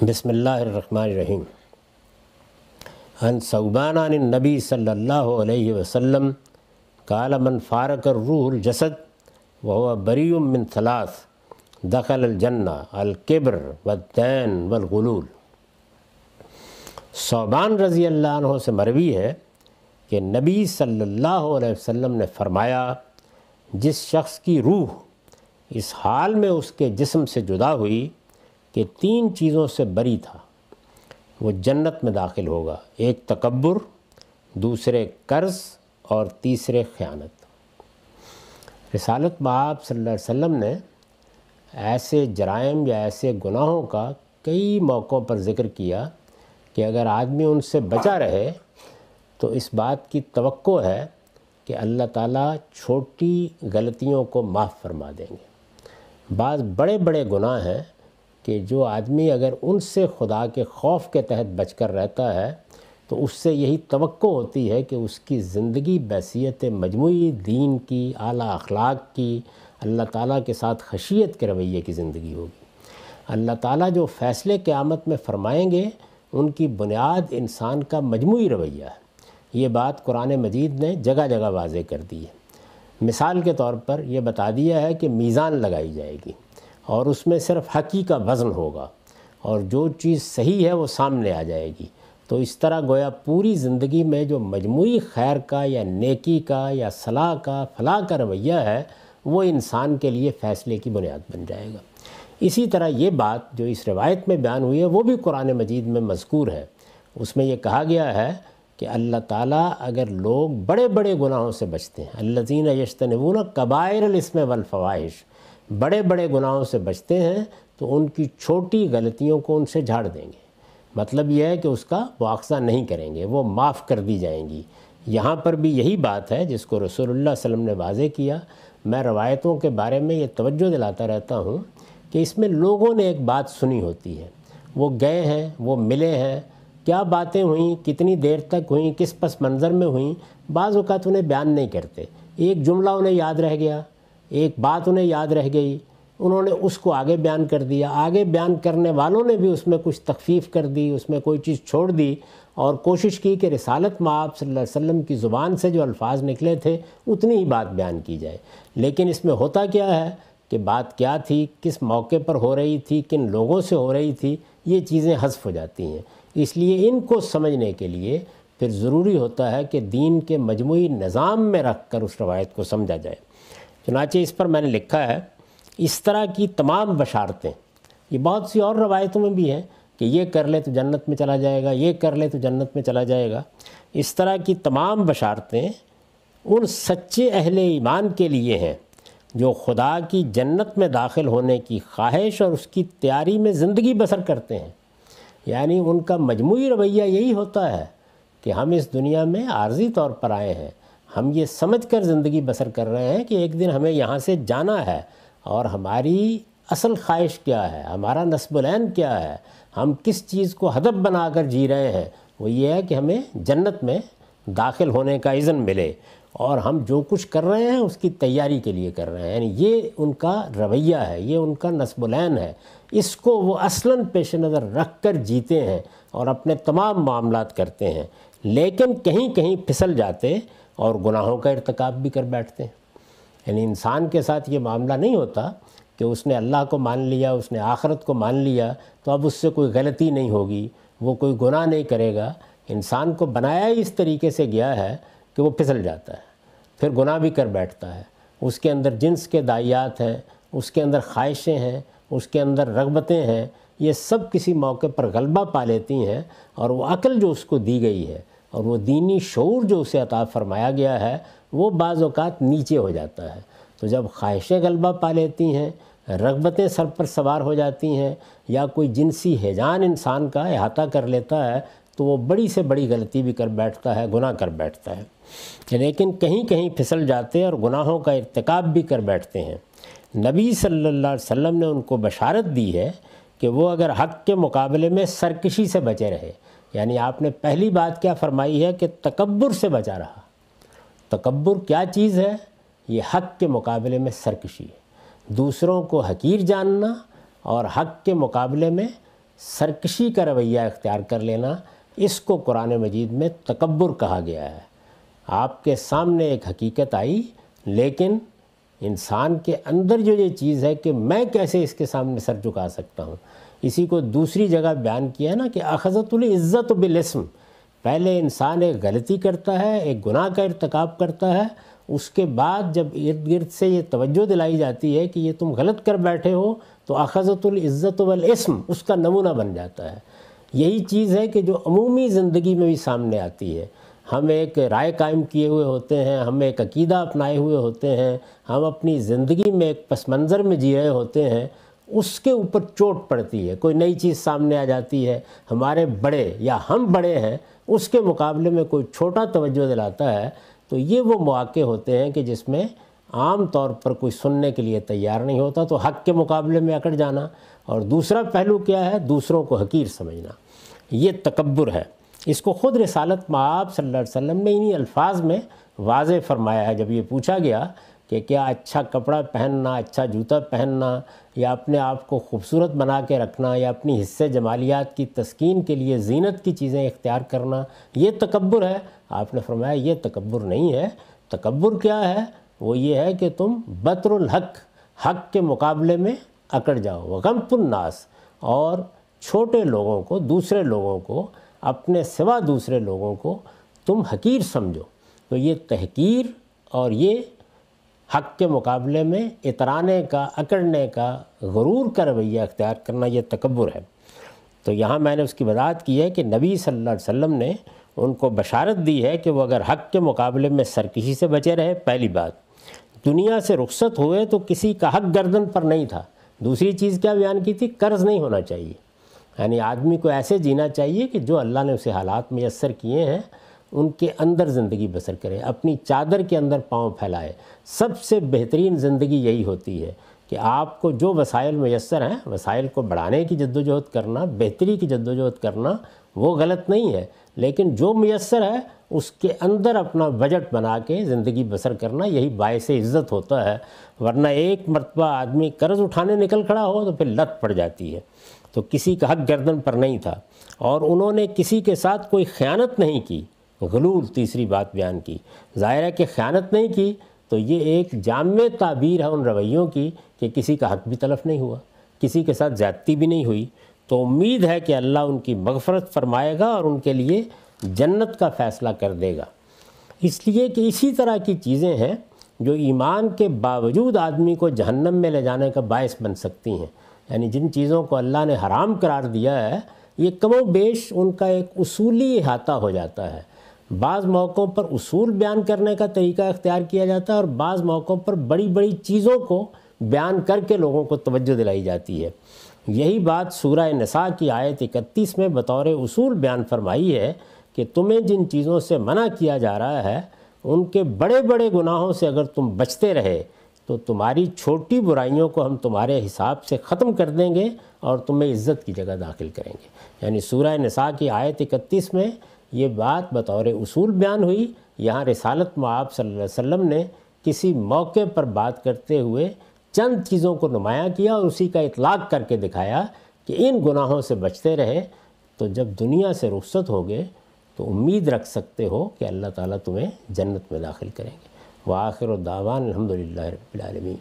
بسم اللہ الرحمن الرحیم۔ عن ثوبان عن النبی صلی اللہ علیہ وسلم قال من فارق الروح الجسد وهو بریء من ثلاث دخل الجنہ الکبر والدین والغلول۔ ثوبان رضی اللہ عنہ سے مروی ہے کہ نبی صلی اللہ علیہ وسلم نے فرمایا، جس شخص کی روح اس حال میں اس کے جسم سے جدا ہوئی کہ 3 چیزوں سے بری تھا، وہ جنت میں داخل ہوگا۔ ایک تکبر، دوسرے قرض اور تیسرے خیانت۔ رسالت بآب صلی اللہ علیہ وسلم نے ایسے جرائم یا ایسے گناہوں کا کئی موقعوں پر ذکر کیا کہ اگر آدمی ان سے بچا رہے تو اس بات کی توقع ہے کہ اللہ تعالیٰ چھوٹی غلطیوں کو معاف فرما دیں گے۔ بعض بڑے بڑے گناہ ہیں کہ جو آدمی اگر ان سے خدا کے خوف کے تحت بچ کر رہتا ہے تو اس سے یہی توقع ہوتی ہے کہ اس کی زندگی بحیثیت مجموعی دین کی، اعلیٰ اخلاق کی، اللہ تعالیٰ کے ساتھ خشیت کے رویے کی زندگی ہوگی۔ اللہ تعالیٰ جو فیصلے قیامت میں فرمائیں گے ان کی بنیاد انسان کا مجموعی رویہ ہے۔ یہ بات قرآن مجید نے جگہ جگہ واضح کر دی ہے۔ مثال کے طور پر یہ بتا دیا ہے کہ میزان لگائی جائے گی اور اس میں صرف حقیقی کا وزن ہوگا اور جو چیز صحیح ہے وہ سامنے آ جائے گی۔ تو اس طرح گویا پوری زندگی میں جو مجموعی خیر کا یا نیکی کا یا صلاح کا فلاح کا رویہ ہے وہ انسان کے لیے فیصلے کی بنیاد بن جائے گا۔ اسی طرح یہ بات جو اس روایت میں بیان ہوئی ہے وہ بھی قرآن مجید میں مذکور ہے۔ اس میں یہ کہا گیا ہے کہ اللہ تعالیٰ اگر لوگ بڑے بڑے گناہوں سے بچتے ہیں، الذین یجتنبون کبائر الاسم والفواحش، بڑے بڑے گناہوں سے بچتے ہیں تو ان کی چھوٹی غلطیوں کو ان سے جھاڑ دیں گے۔ مطلب یہ ہے کہ اس کا مواخذہ نہیں کریں گے، وہ معاف کر دی جائیں گی۔ یہاں پر بھی یہی بات ہے جس کو رسول اللہ صلی اللہ علیہ وسلم نے واضح کیا۔ میں روایتوں کے بارے میں یہ توجہ دلاتا رہتا ہوں کہ اس میں لوگوں نے ایک بات سنی ہوتی ہے، وہ گئے ہیں، وہ ملے ہیں، کیا باتیں ہوئیں، کتنی دیر تک ہوئیں، کس پس منظر میں ہوئیں، بعض اوقات انہیں بیان نہیں کرتے۔ ایک جملہ انہیں یاد رہ گیا، ایک بات انہیں یاد رہ گئی، انہوں نے اس کو آگے بیان کر دیا، آگے بیان کرنے والوں نے بھی اس میں کچھ تخفیف کر دی، اس میں کوئی چیز چھوڑ دی اور کوشش کی کہ رسالت مآب صلی اللہ علیہ وسلم کی زبان سے جو الفاظ نکلے تھے اتنی ہی بات بیان کی جائے۔ لیکن اس میں ہوتا کیا ہے کہ بات کیا تھی، کس موقع پر ہو رہی تھی، کن لوگوں سے ہو رہی تھی، یہ چیزیں حذف ہو جاتی ہیں۔ اس لیے ان کو سمجھنے کے لیے پھر ضروری ہوتا ہے کہ دین کے مجموعی نظام میں رکھ کر اس روایت کو سمجھا جائے۔ چنانچہ اس پر میں نے لکھا ہے، اس طرح کی تمام بشارتیں، یہ بہت سی اور روایتوں میں بھی ہیں کہ یہ کر لے تو جنت میں چلا جائے گا، یہ کر لے تو جنت میں چلا جائے گا۔ اس طرح کی تمام بشارتیں ان سچے اہل ایمان کے لیے ہیں جو خدا کی جنت میں داخل ہونے کی خواہش اور اس کی تیاری میں زندگی بسر کرتے ہیں۔ یعنی ان کا مجموعی رویہ یہی ہوتا ہے کہ ہم اس دنیا میں عارضی طور پر آئے ہیں، ہم یہ سمجھ کر زندگی بسر کر رہے ہیں کہ ایک دن ہمیں یہاں سے جانا ہے اور ہماری اصل خواہش کیا ہے، ہمارا نصب العین کیا ہے، ہم کس چیز کو ہدف بنا کر جی رہے ہیں، وہ یہ ہے کہ ہمیں جنت میں داخل ہونے کا اذن ملے اور ہم جو کچھ کر رہے ہیں اس کی تیاری کے لیے کر رہے ہیں۔ یعنی یہ ان کا رویہ ہے، یہ ان کا نصب العین ہے، اس کو وہ اصلاً پیش نظر رکھ کر جیتے ہیں اور اپنے تمام معاملات کرتے ہیں۔ لیکن کہیں کہیں پھسل جاتے اور گناہوں کا ارتکاب بھی کر بیٹھتے ہیں۔ یعنی انسان کے ساتھ یہ معاملہ نہیں ہوتا کہ اس نے اللہ کو مان لیا، اس نے آخرت کو مان لیا تو اب اس سے کوئی غلطی نہیں ہوگی، وہ کوئی گناہ نہیں کرے گا۔ انسان کو بنایا ہی اس طریقے سے گیا ہے کہ وہ پھسل جاتا ہے، پھر گناہ بھی کر بیٹھتا ہے۔ اس کے اندر جنس کے دائیات ہیں، اس کے اندر خواہشیں ہیں، اس کے اندر رغبتیں ہیں، یہ سب کسی موقع پر غلبہ پا لیتی ہیں اور وہ عقل جو اس کو دی گئی ہے اور وہ دینی شعور جو اسے عطا فرمایا گیا ہے وہ بعض اوقات نیچے ہو جاتا ہے۔ تو جب خواہشیں غلبہ پا لیتی ہیں، رغبتیں سر پر سوار ہو جاتی ہیں یا کوئی جنسی ہیجان انسان کا احاطہ کر لیتا ہے تو وہ بڑی سے بڑی غلطی بھی کر بیٹھتا ہے، گناہ کر بیٹھتا ہے۔ لیکن کہیں کہیں پھسل جاتے اور گناہوں کا ارتکاب بھی کر بیٹھتے ہیں۔ نبی صلی اللہ علیہ وسلم نے ان کو بشارت دی ہے کہ وہ اگر حق کے مقابلے میں سرکشی سے بچے رہے، یعنی آپ نے پہلی بات کیا فرمائی ہے کہ تکبر سے بچا رہا۔ تکبر کیا چیز ہے؟ یہ حق کے مقابلے میں سرکشی ہے، دوسروں کو حقیر جاننا اور حق کے مقابلے میں سرکشی کا رویہ اختیار کر لینا، اس کو قرآن مجید میں تکبر کہا گیا ہے۔ آپ کے سامنے ایک حقیقت آئی، لیکن انسان کے اندر جو یہ چیز ہے کہ میں کیسے اس کے سامنے سر جھکا سکتا ہوں، اسی کو دوسری جگہ بیان کیا نا کہ اخذت العزت بالاسم۔ پہلے انسان ایک غلطی کرتا ہے، ایک گناہ کا ارتکاب کرتا ہے، اس کے بعد جب ارد گرد سے یہ توجہ دلائی جاتی ہے کہ یہ تم غلط کر بیٹھے ہو، تو اخذت العزت بالاسم اس کا نمونہ بن جاتا ہے۔ یہی چیز ہے کہ جو عمومی زندگی میں بھی سامنے آتی ہے۔ ہم ایک رائے قائم کیے ہوئے ہوتے ہیں، ہم ایک عقیدہ اپنائے ہوئے ہوتے ہیں، ہم اپنی زندگی میں ایک پس منظر میں جی رہے ہوتے ہیں، اس کے اوپر چوٹ پڑتی ہے، کوئی نئی چیز سامنے آ جاتی ہے، ہمارے بڑے یا ہم بڑے ہیں اس کے مقابلے میں کوئی چھوٹا توجہ دلاتا ہے، تو یہ وہ مواقع ہوتے ہیں کہ جس میں عام طور پر کوئی سننے کے لیے تیار نہیں ہوتا، تو حق کے مقابلے میں اکڑ جانا۔ اور دوسرا پہلو کیا ہے؟ دوسروں کو حقیر سمجھنا، یہ تکبر ہے۔ اس کو خود رسالت مآب صلی اللہ علیہ وسلم نے انہی الفاظ میں واضح فرمایا ہے۔ جب یہ پوچھا گیا کہ کیا اچھا کپڑا پہننا، اچھا جوتا پہننا، یا اپنے آپ کو خوبصورت بنا کے رکھنا، یا اپنی حصے جمالیات کی تسکین کے لیے زینت کی چیزیں اختیار کرنا، یہ تکبر ہے؟ آپ نے فرمایا یہ تکبر نہیں ہے۔ تکبر کیا ہے؟ وہ یہ ہے کہ تم بطر الحق، حق کے مقابلے میں اکڑ جاؤ، وغمط الناس، اور چھوٹے لوگوں کو، دوسرے لوگوں کو، اپنے سوا دوسرے لوگوں کو تم حقیر سمجھو۔ تو یہ تحقیر اور یہ حق کے مقابلے میں اترانے کا، اکڑنے کا، غرور کا رویہ اختیار کرنا، یہ تکبر ہے۔ تو یہاں میں نے اس کی وضاحت کی ہے کہ نبی صلی اللہ علیہ وسلم نے ان کو بشارت دی ہے کہ وہ اگر حق کے مقابلے میں سرکشی سے بچے رہے، پہلی بات، دنیا سے رخصت ہوئے تو کسی کا حق گردن پر نہیں تھا۔ دوسری چیز کیا بیان کی تھی؟ قرض نہیں ہونا چاہیے، یعنی آدمی کو ایسے جینا چاہیے کہ جو اللہ نے اسے حالات میسر کیے ہیں ان کے اندر زندگی بسر کرے، اپنی چادر کے اندر پاؤں پھیلائے۔ سب سے بہترین زندگی یہی ہوتی ہے کہ آپ کو جو وسائل میسر ہیں، وسائل کو بڑھانے کی جدوجہد کرنا، بہتری کی جدوجہد کرنا، وہ غلط نہیں ہے، لیکن جو میسر ہے اس کے اندر اپنا بجٹ بنا کے زندگی بسر کرنا، یہی باعث عزت ہوتا ہے۔ ورنہ ایک مرتبہ آدمی قرض اٹھانے نکل کھڑا ہو تو پھر لت پڑ جاتی ہے۔ تو کسی کا حق گردن پر نہیں تھا، اور انہوں نے کسی کے ساتھ کوئی خیانت نہیں کی۔ غلول تیسری بات بیان کی۔ ظاہر ہے کہ خیانت نہیں کی تو یہ ایک جامع تعبیر ہے ان رویوں کی کہ کسی کا حق بھی تلف نہیں ہوا، کسی کے ساتھ زیادتی بھی نہیں ہوئی۔ تو امید ہے کہ اللہ ان کی مغفرت فرمائے گا اور ان کے لیے جنت کا فیصلہ کر دے گا۔ اس لیے کہ اسی طرح کی چیزیں ہیں جو ایمان کے باوجود آدمی کو جہنم میں لے جانے کا باعث بن سکتی ہیں۔ یعنی جن چیزوں کو اللہ نے حرام قرار دیا ہے، یہ کم و بیش ان کا ایک اصولی احاطہ ہو جاتا ہے۔ بعض موقعوں پر اصول بیان کرنے کا طریقہ اختیار کیا جاتا ہے، اور بعض موقعوں پر بڑی بڑی چیزوں کو بیان کر کے لوگوں کو توجہ دلائی جاتی ہے۔ یہی بات سورہ نساء کی آیت 31 میں بطور اصول بیان فرمائی ہے کہ تمہیں جن چیزوں سے منع کیا جا رہا ہے ان کے بڑے بڑے گناہوں سے اگر تم بچتے رہے تو تمہاری چھوٹی برائیوں کو ہم تمہارے حساب سے ختم کر دیں گے اور تمہیں عزت کی جگہ داخل کریں گے۔ یعنی سورہ نساء کی آیت 31 میں یہ بات بطور اصول بیان ہوئی۔ یہاں رسالت مآب صلی اللہ علیہ وسلم نے کسی موقع پر بات کرتے ہوئے چند چیزوں کو نمایاں کیا اور اسی کا اطلاق کر کے دکھایا کہ ان گناہوں سے بچتے رہے تو جب دنیا سے رخصت ہوگے تو امید رکھ سکتے ہو کہ اللہ تعالیٰ تمہیں جنت میں داخل کریں گے۔ وآخر دعوان الحمدللہ رب العالمین۔